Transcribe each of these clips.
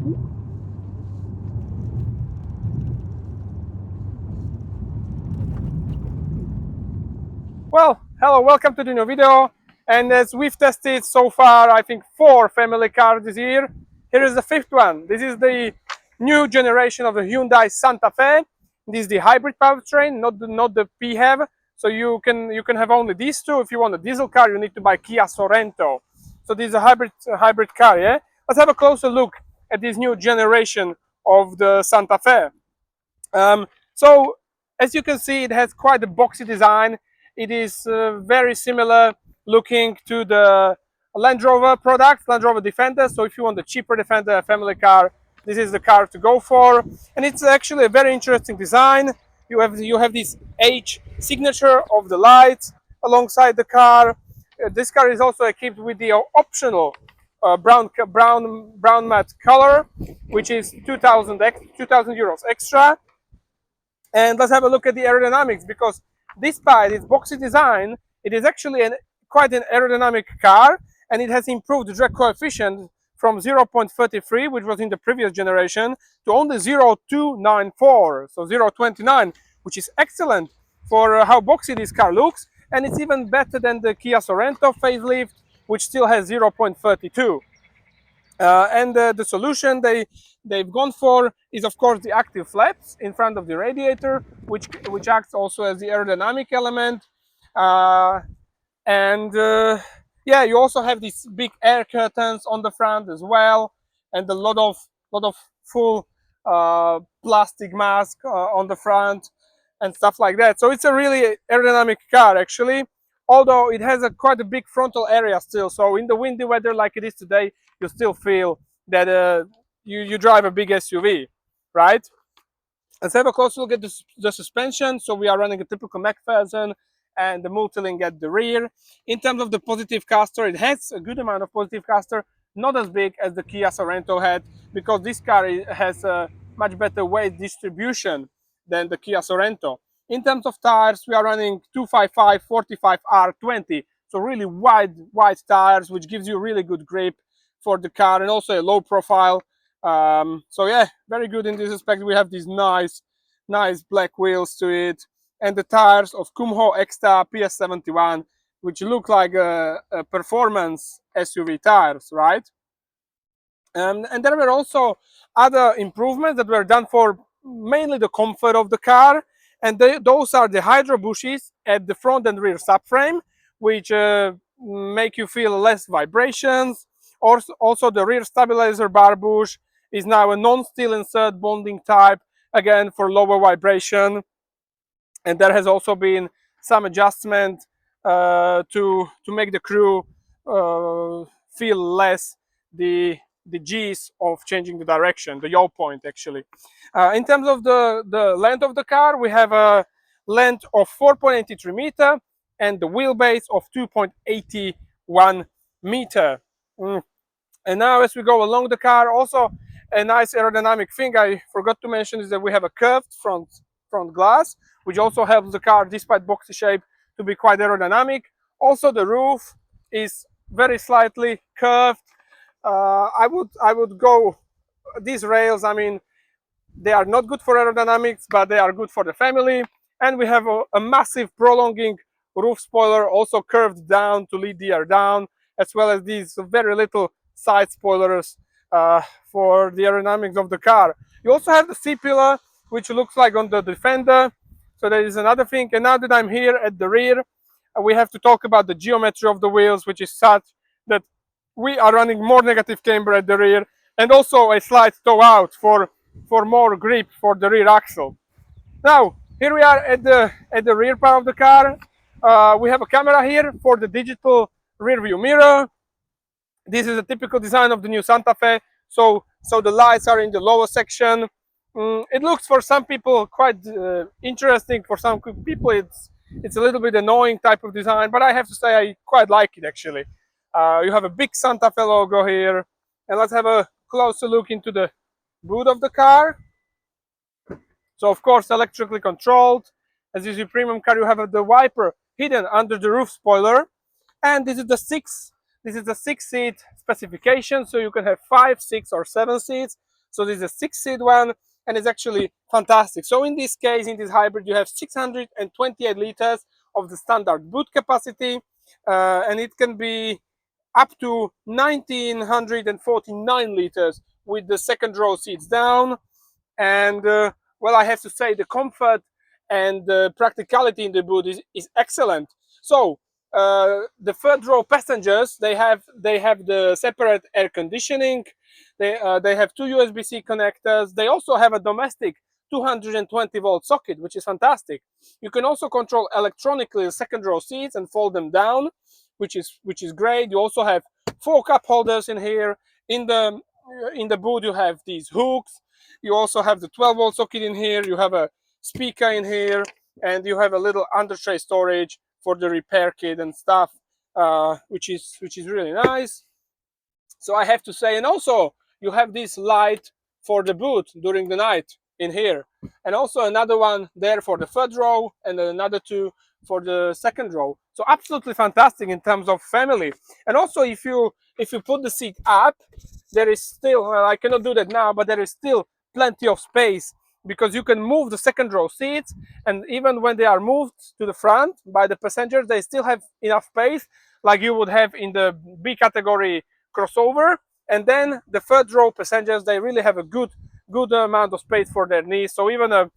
Well, hello, welcome to the new video. And as we've tested so far, I think 4 family cars this year. Here is the 5th one. This is the new generation of the Hyundai Santa Fe. This is the hybrid powertrain, not the PHEV. So you can have only these two. If you want a diesel car, you need to buy Kia Sorento. So this is a hybrid car. Yeah. Let's have a closer look at this new generation of the Santa Fe. So as you can see, it has quite a boxy design. It is very similar looking to the Land Rover product, Land Rover Defender. So if you want the cheaper Defender, a family car, this is the car to go for. And it's actually a very interesting design. You have this H signature of the lights alongside the car. This car is also equipped with the optional brown matte color, which is 2,000 euros extra. And let's have a look at the aerodynamics, because despite its boxy design, it is actually quite an aerodynamic car, and it has improved the drag coefficient from 0.33, which was in the previous generation, to only 0.294, so 0.29, which is excellent for how boxy this car looks, and it's even better than the Kia Sorento facelift, which still has 0.32. And the solution they've gone for is, of course, the active flaps in front of the radiator, which acts also as the aerodynamic element. Yeah, you also have these big air curtains on the front as well, and a lot of full plastic mask on the front and stuff like that. So it's a really aerodynamic car, actually, although it has quite a big frontal area still. So in the windy weather like it is today, you still feel that you drive a big SUV, right? Let's have a closer look at the suspension. So we are running a typical McPherson and the multi-link at the rear. In terms of the positive caster, it has a good amount of positive caster, not as big as the Kia Sorento had, because this car has a much better weight distribution than the Kia Sorento. In terms of tires, we are running 255 45 R20, so really wide tires, which gives you really good grip for the car, and also a low profile. So yeah, very good in this respect. We have these nice black wheels to it, and the tires of Kumho Extra PS71, which look like a performance SUV tires, right? And there were also other improvements that were done for mainly the comfort of the car, and those are the hydro bushes at the front and rear subframe, which make you feel less vibrations. Also, the rear stabilizer bar bush is now a non-steel insert bonding type, again for lower vibration. And there has also been some adjustment to make the crew feel less the G's of changing the direction, the yaw point actually. In terms of the length of the car, we have a length of 4.83 meter and the wheelbase of 2.81 meter. And now as we go along the car, also a nice aerodynamic thing I forgot to mention is that we have a curved front glass, which also helps the car, despite boxy shape, to be quite aerodynamic. Also, the roof is very slightly curved. I would go these rails. I mean, they are not good for aerodynamics, but they are good for the family. And we have a massive prolonging roof spoiler, also curved down to lead the air down, as well as these very little side spoilers for the aerodynamics of the car. You also have the C-pillar, which looks like on the Defender. So there is another thing. And now that I'm here at the rear, we have to talk about the geometry of the wheels, which is such that we are running more negative camber at the rear, and also a slight toe out for more grip for the rear axle. Now here we are at the rear part of the car. We have a camera here for the digital rear view mirror. This is a typical design of the new Santa Fe. So the lights are in the lower section. It looks for some people quite interesting. For some people it's a little bit annoying type of design, but I have to say I quite like it actually. You have a big Santa Fe logo here, and let's have a closer look into the boot of the car. So of course electrically controlled. As you see, premium car, you have the wiper hidden under the roof spoiler, and this is the 6-seat specification, so you can have 5, 6 or 7 seats. So this is a 6-seat one, and it's actually fantastic. So in this case, in this hybrid, you have 628 liters of the standard boot capacity, and it can be up to 1949 liters with the second row seats down. And well, I have to say the comfort and the practicality in the boot is excellent. So the third row passengers, they have the separate air conditioning. They have two USB-C connectors. They also have a domestic 220-volt socket, which is fantastic. You can also control electronically the second row seats and fold them down, which is great. You also have 4 cup holders in here. In the boot, you have these hooks. You also have the 12-volt socket in here. You have a speaker in here, and you have a little under tray storage for the repair kit and stuff, which is really nice. So I have to say, and also you have this light for the boot during the night in here, and also another one there for the third row, and another 2 for the second row. So absolutely fantastic in terms of family. And also if you put the seat up, there is still, well, I cannot do that now, but there is still plenty of space, because you can move the second row seats, and even when they are moved to the front by the passengers, they still have enough space like you would have in the B category crossover. And then the third row passengers, they really have a good amount of space for their knees. So even a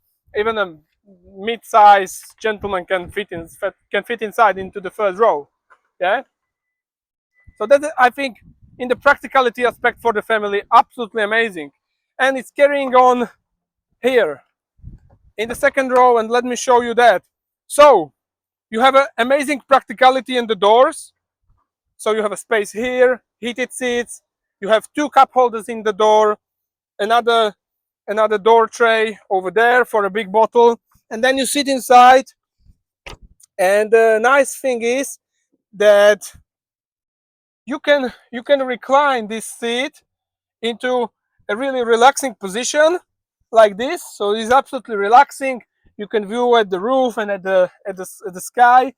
mid-size gentleman can fit inside into the third row. Yeah. So that, I think, in the practicality aspect for the family, absolutely amazing. And it's carrying on here in the second row, and let me show you that. So you have an amazing practicality in the doors. So you have a space here, heated seats. You have 2 cup holders in the door, another door tray over there for a big bottle, and then you sit inside. And the nice thing is that you can recline this seat into a really relaxing position like this. So it's absolutely relaxing. You can view at the roof and at the sky.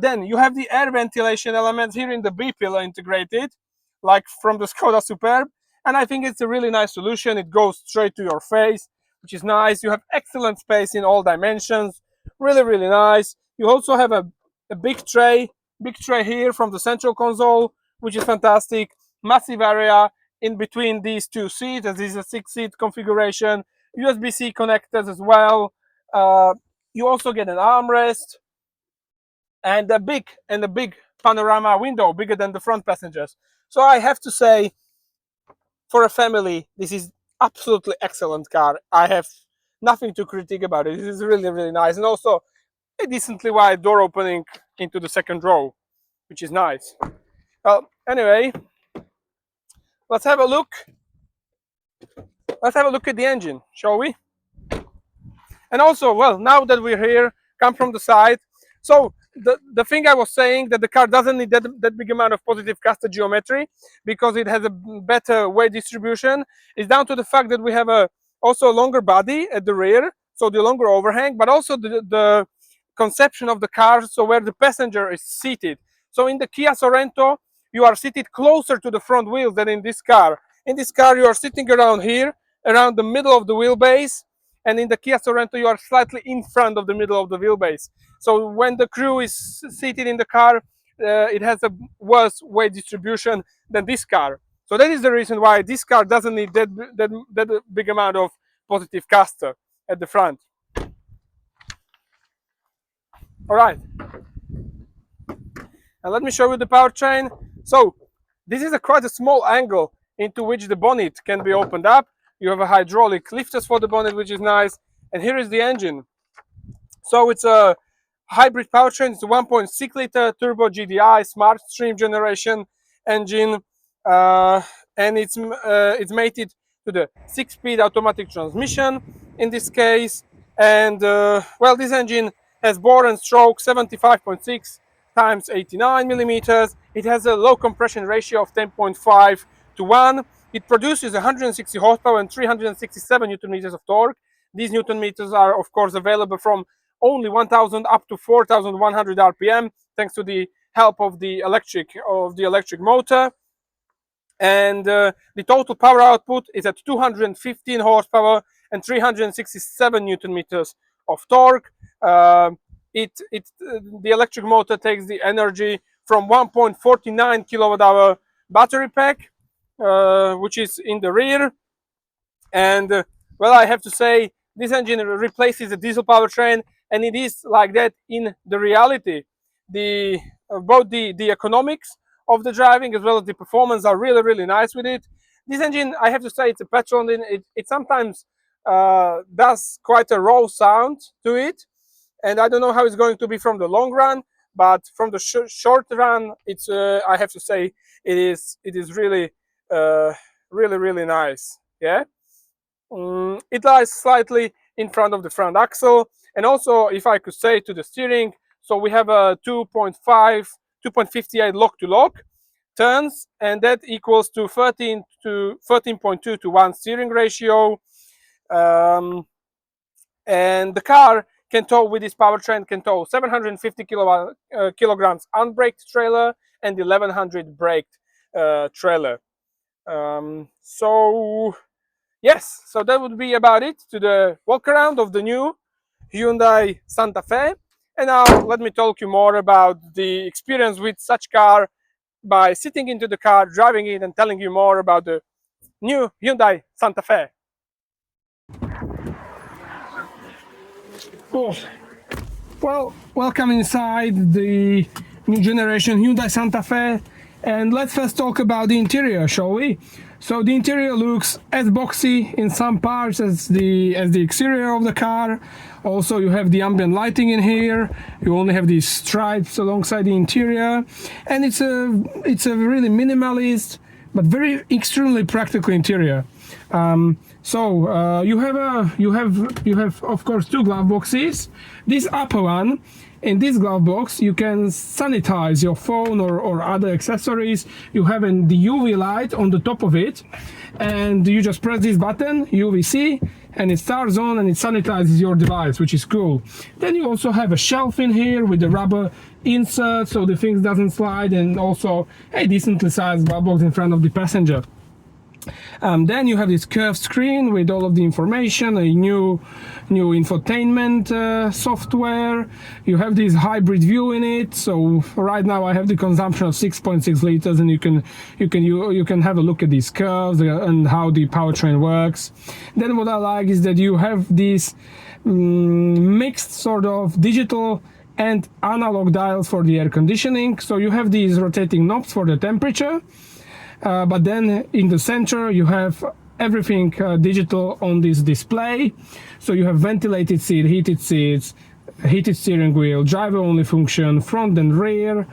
Then you have the air ventilation elements here in the B pillar integrated, like from the Skoda Superb. And I think it's a really nice solution. It goes straight to your face, which is nice. You have excellent space in all dimensions. Really, really nice. You also have a big tray here from the central console, which is fantastic. Massive area in between these 2 seats, as this is a 6-seat configuration. USB-C connectors as well. You also get an armrest and a big panorama window, bigger than the front passengers. So I have to say, for a family, this is absolutely excellent car. I have nothing to critique about it. This is really, really nice, and also a decently wide door opening into the second row, which is nice. Well, anyway, let's have a look. Let's have a look at the engine, shall we? And also, well, now that we're here, come from the side. So the thing I was saying, that the car doesn't need that big amount of positive caster geometry because it has a better weight distribution, is down to the fact that we have also a longer body at the rear, so the longer overhang, but also the conception of the car, so where the passenger is seated. So in the Kia Sorento, you are seated closer to the front wheels than in this car. In this car, you are sitting around here, around the middle of the wheelbase, and in the Kia Sorento, you are slightly in front of the middle of the wheelbase. So when the crew is seated in the car, it has a worse weight distribution than this car. So that is the reason why this car doesn't need that big amount of positive caster at the front. All right. And let me show you the powertrain. So this is quite a small angle into which the bonnet can be opened up. You have a hydraulic lifters for the bonnet, which is nice. And here is the engine. So it's a hybrid powertrain. It's a 1.6 liter turbo GDI Smart Stream generation engine, and it's mated to the 6-speed automatic transmission in this case. And well, this engine has bore and stroke 75.6 times 89 millimeters. It has a low compression ratio of 10.5 to 1. It produces 160 horsepower and 367 newton meters of torque. These newton meters are, of course, available from only 1,000 up to 4,100 RPM, thanks to the help of the electric motor. and the total power output is at 215 horsepower and 367 newton meters of torque. The electric motor takes the energy from 1.49 kilowatt hour battery pack, which is in the rear. And well, I have to say, this engine replaces the diesel powertrain, and it is like that in the reality. Both the economics of the driving as well as the performance are really nice with it. This engine, I have to say, it's a petrol engine. It sometimes does quite a raw sound to it, and I don't know how it's going to be from the long run, but from the short run, it's I have to say it is really really nice. Yeah. It lies slightly in front of the front axle, and also, if I could say, to the steering, so we have a 2.58 lock-to-lock turns, and that equals to 13.2 to 1 steering ratio. And the car can tow, with this powertrain, can tow 750 kilograms unbraked trailer and 1100 braked trailer. So yes, so that would be about it to the walk around of the new Hyundai Santa Fe. And now let me talk you more about the experience with such car by sitting into the car, driving it, and telling you more about the new Hyundai Santa Fe. Oh, well, welcome inside the new generation Hyundai Santa Fe, and let's first talk about the interior, shall we? So the interior looks as boxy in some parts as the exterior of the car. Also, you have the ambient lighting in here. You only have these stripes alongside the interior, and it's a really minimalist but very extremely practical interior. You have of course two glove boxes. This upper one, in this glove box you can sanitize your phone or other accessories. You have the UV light on the top of it, and you just press this button, UVC, and it starts on and it sanitizes your device, which is cool. Then you also have a shelf in here with the rubber insert so the things doesn't slide, and also a decently sized glove box in front of the passenger. Then you have this curved screen with all of the information, a new infotainment software. You have this hybrid view in it. So right now I have the consumption of 6.6 liters, and you can have a look at these curves and how the powertrain works. Then what I like is that you have this mixed sort of digital and analog dials for the air conditioning. So you have these rotating knobs for the temperature. But then in the center you have everything digital on this display. So you have ventilated seat, heated seats, heated steering wheel, driver only function, front and rear,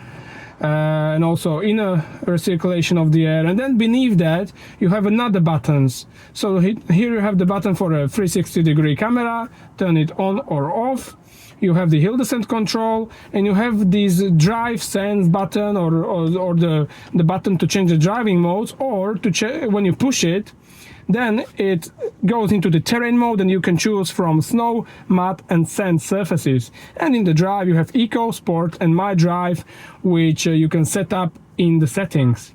and also inner recirculation of the air. And then beneath that you have another buttons. So here you have the button for a 360-degree camera, turn it on or off. You have the hill descent control, and you have this drive sense button or the button to change the driving modes, or to when you push it, then it goes into the terrain mode and you can choose from snow, mud and sand surfaces. And in the drive you have Eco, Sport and My Drive, which you can set up in the settings.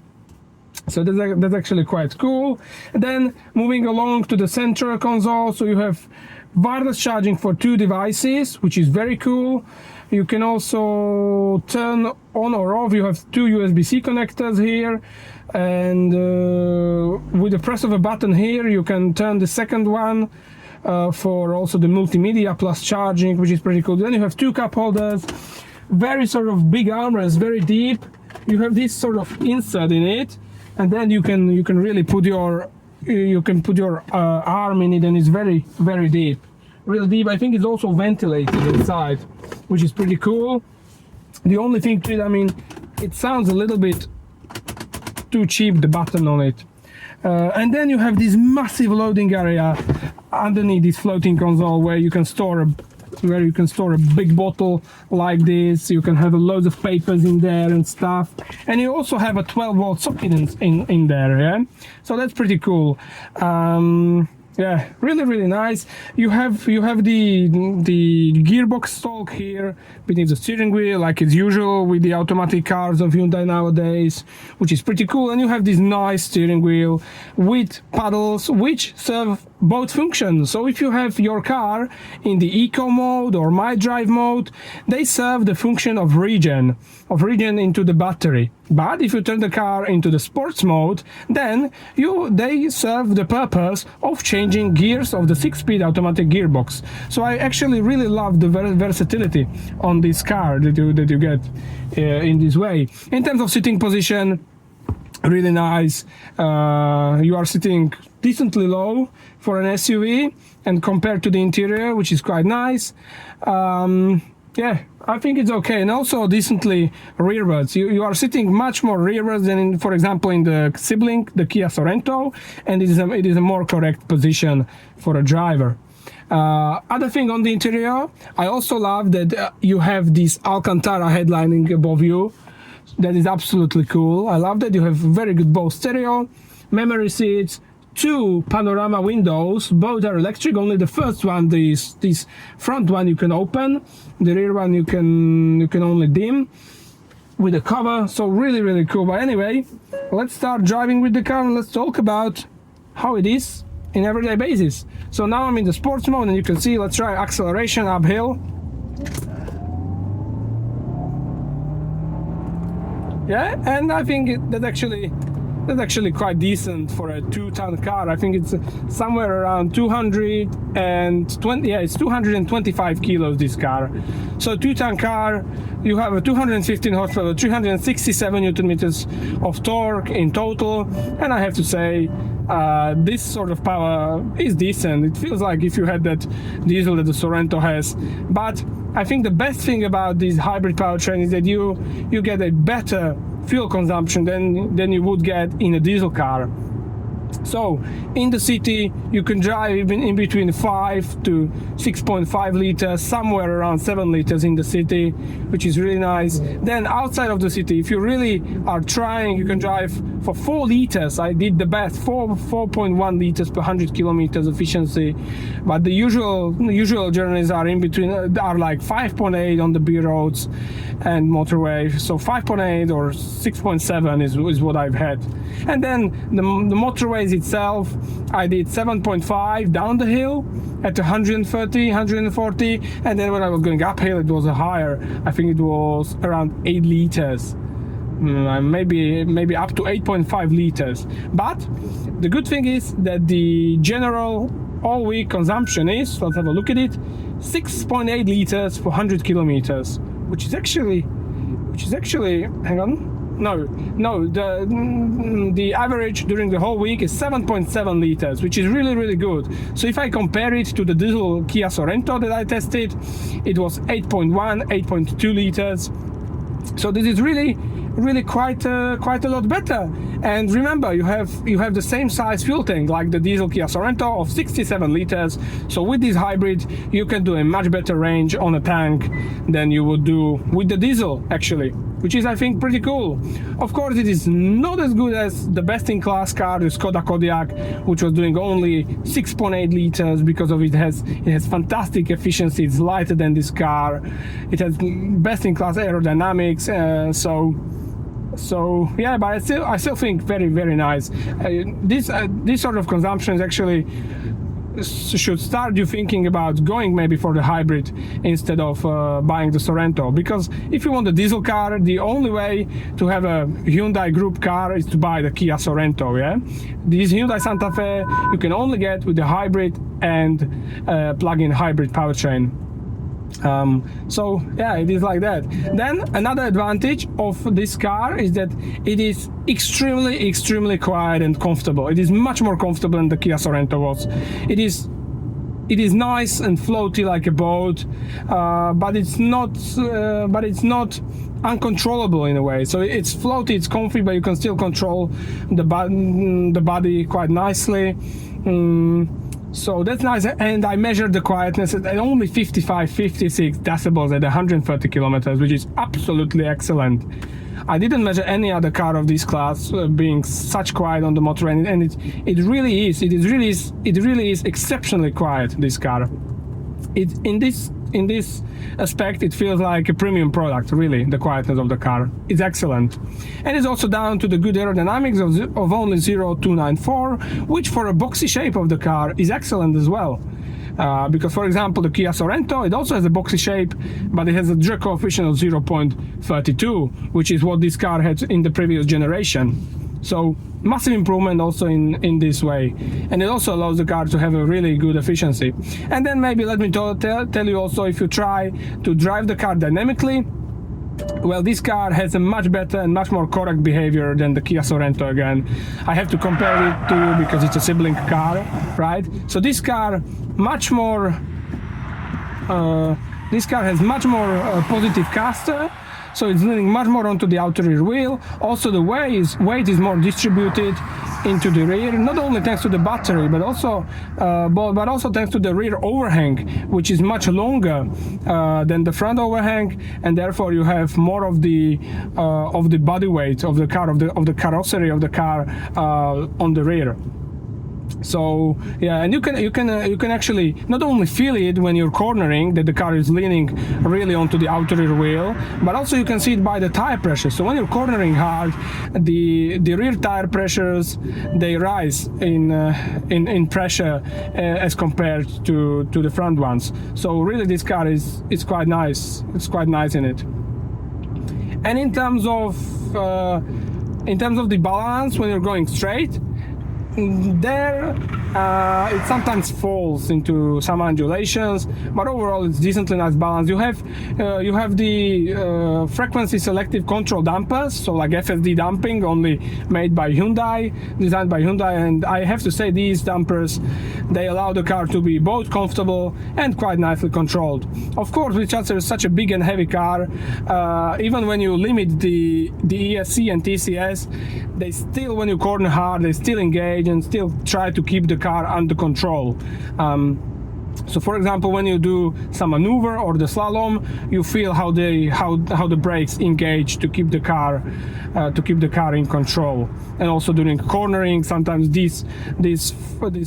So that's actually quite cool. And then moving along to the central console, so you have wireless charging for 2 devices, which is very cool. You can also turn on or off. You have 2 USB-C connectors here, and with the press of a button here you can turn the second one for also the multimedia plus charging, which is pretty cool. Then you have 2 cup holders, very sort of big armrest, very deep. You have this sort of insert in it, and then you can really put your arm in it, and it's very deep, real deep. I think it's also ventilated inside, which is pretty cool. The only thing to it, I mean, it sounds a little bit too cheap, the button on it. And then you have this massive loading area underneath this floating console where you can store a big bottle like this. You can have loads of papers in there and stuff, and you also have a 12-volt socket in there, yeah? So that's pretty cool. Yeah, really nice. You have the gearbox stalk here beneath the steering wheel, like it's usual with the automatic cars of Hyundai nowadays, which is pretty cool. And you have this nice steering wheel with paddles which serve both functions. So if you have your car in the eco mode or my drive mode, they serve the function of regen into the battery. But if you turn the car into the sports mode, then they serve the purpose of changing gears of the 6-speed automatic gearbox. So I actually really love the versatility on this car that you get in this way. In terms of sitting position, really nice. You are sitting decently low for an SUV, and compared to the interior, which is quite nice. Yeah, I think it's okay, and also decently rearwards. You are sitting much more rearwards than, for example, in the sibling, the Kia Sorento, and it is a more correct position for a driver. Other thing on the interior, I also love that you have this Alcantara headlining above you. That is absolutely cool. I love that you have very good Bose stereo, memory seats, 2 panorama windows. Both are electric. Only the first one, this front one, you can open. The rear one you can only dim with a cover. So really cool. But anyway, let's start driving with the car and let's talk about how it is in everyday basis. So now I'm in the sports mode, and you can see, let's try acceleration uphill. Yeah, and I think that's actually quite decent for a 2-ton car. I think it's somewhere around 220. Yeah, it's 225 kilos, this car. So 2-ton car, you have a 215 horsepower, 367 newton meters of torque in total, and I have to say, this sort of power is decent. It feels like if you had that diesel that the Sorento has. But I think the best thing about this hybrid powertrain is that you get a better fuel consumption than you would get in a diesel car. So in the city you can drive in between 5 to 6.5 liters, somewhere around 7 liters in the city, which is really nice. Then outside of the city, if you really are trying, you can drive for 4 liters. I did the best, 4.1 liters per 100 kilometers efficiency, but the usual journeys are in between, are like 5.8 on the B roads and motorway. So 5.8 or 6.7 is what I've had. And then the motorways itself, I did 7.5 down the hill at 130, 140, and then when I was going uphill it was higher. I think it was around 8 liters, maybe up to 8.5 liters. But the good thing is that the general all-week consumption is, let's have a look at it, 6.8 liters for 100 kilometers, which is actually, hang on. No, the average during the whole week is 7.7 liters, which is really good. So if I compare it to the diesel Kia Sorento that I tested, it was 8.1, 8.2 liters. So this is really quite a lot better. And remember, you have the same size fuel tank like the diesel Kia Sorento of 67 liters. So with this hybrid, you can do a much better range on a tank than you would do with the diesel, actually, which is, I think, pretty cool. Of course, it is not as good as the best-in-class car, the Skoda Kodiaq, which was doing only 6.8 liters because of it has fantastic efficiency. It's lighter than this car. It has best-in-class aerodynamics. So yeah, but I still think very nice. This sort of consumption is actually should start you thinking about going maybe for the hybrid instead of buying the Sorento, because if you want a diesel car, the only way to have a Hyundai group car is to buy the Kia Sorento. Yeah, this Hyundai Santa Fe you can only get with the hybrid and plug-in hybrid powertrain. So yeah, it is like that. Then another advantage of this car is that it is extremely quiet and comfortable. It is much more comfortable than the Kia Sorento was. It is nice and floaty like a boat, but it's not uncontrollable in a way. So it's floaty, it's comfy, but you can still control the body quite nicely. So that's nice, and I measured the quietness at only 55, 56 decibels at 130 kilometers, which is absolutely excellent. I didn't measure any other car of this class being such quiet on the motor, and it really is exceptionally quiet, this car. In this aspect, it feels like a premium product, really. The quietness of the car is excellent, and it's also down to the good aerodynamics of only 0.294, which for a boxy shape of the car is excellent as well. Because, for example, the Kia Sorento, it also has a boxy shape, but it has a drag coefficient of 0.32, which is what this car had in the previous generation. So massive improvement also in this way, and it also allows the car to have a really good efficiency. And then maybe let me tell you also, if you try to drive the car dynamically, well, this car has a much better and much more correct behavior than the Kia Sorento. Again, I have to compare it to you because it's a sibling car, right? So this car much more this car has much more positive caster, so it's leaning much more onto the outer rear wheel. Also, the weight is more distributed into the rear, not only thanks to the battery, but also thanks to the rear overhang, which is much longer than the front overhang, and therefore you have more of the body weight of the car, of the carrossery of the car on the rear. So yeah, and you can actually not only feel it when you're cornering that the car is leaning really onto the outer rear wheel, but also you can see it by the tire pressure. So when you're cornering hard, the rear tire pressures, they rise in pressure as compared to the front ones. So really, this car is quite nice. It's quite nice in it. And in terms of the balance when you're going straight, there it sometimes falls into some undulations, but overall it's decently nice balance. You have the frequency selective control dampers, so like FSD damping, only made by Hyundai, designed by Hyundai, and I have to say these dampers, they allow the car to be both comfortable and quite nicely controlled. Of course, with such a big and heavy car, even when you limit the ESC and TCS, they still, when you corner hard, they still engage and still try to keep the car under control. So for example, when you do some maneuver or the slalom, you feel how the brakes engage to keep the car in control. And also during cornering, sometimes this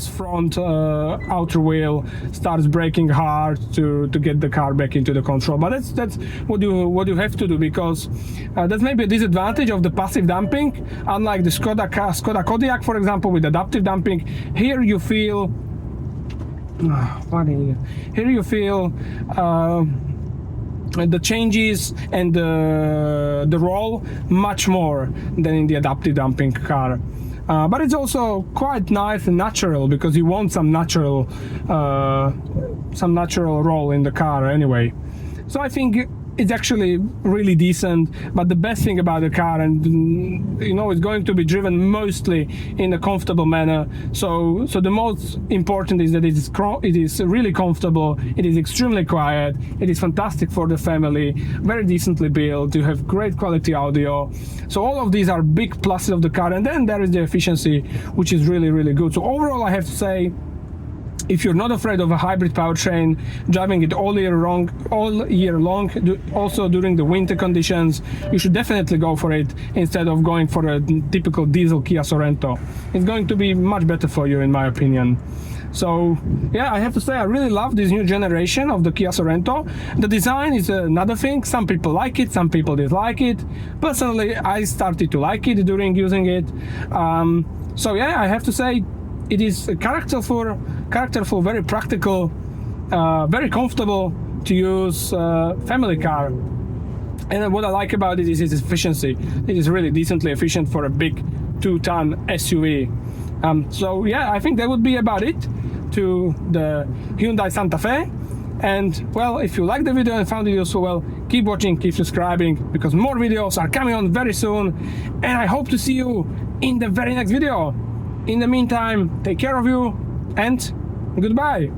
front outer wheel starts braking hard to get the car back into the control. But that's what you have to do, because that's maybe a disadvantage of the passive damping. Unlike the Skoda Kodiaq, for example, with adaptive damping, here you feel the changes and the roll much more than in the adaptive damping car. But it's also quite nice and natural, because you want some natural roll in the car anyway. So I think it's actually really decent. But the best thing about the car, and it's going to be driven mostly in a comfortable manner. So the most important is that it is really comfortable. It is extremely quiet. It is fantastic for the family. Very decently built. You have great quality audio. So all of these are big pluses of the car. And then there is the efficiency, which is really, really good. So overall, I have to say, if you're not afraid of a hybrid powertrain, driving it all year long, also during the winter conditions, you should definitely go for it instead of going for a typical diesel Kia Sorento. It's going to be much better for you, in my opinion. So yeah, I have to say, I really love this new generation of the Kia Sorento. The design is another thing. Some people like it, some people dislike it. Personally, I started to like it during using it. So yeah, I have to say, it is a characterful, very practical, very comfortable to use family car. And what I like about it is its efficiency. It is really decently efficient for a big 2-ton SUV. So yeah, I think that would be about it to the Hyundai Santa Fe. And well, if you liked the video and found it useful, well, keep watching, keep subscribing, because more videos are coming on very soon. And I hope to see you in the very next video. In the meantime, take care of you and goodbye.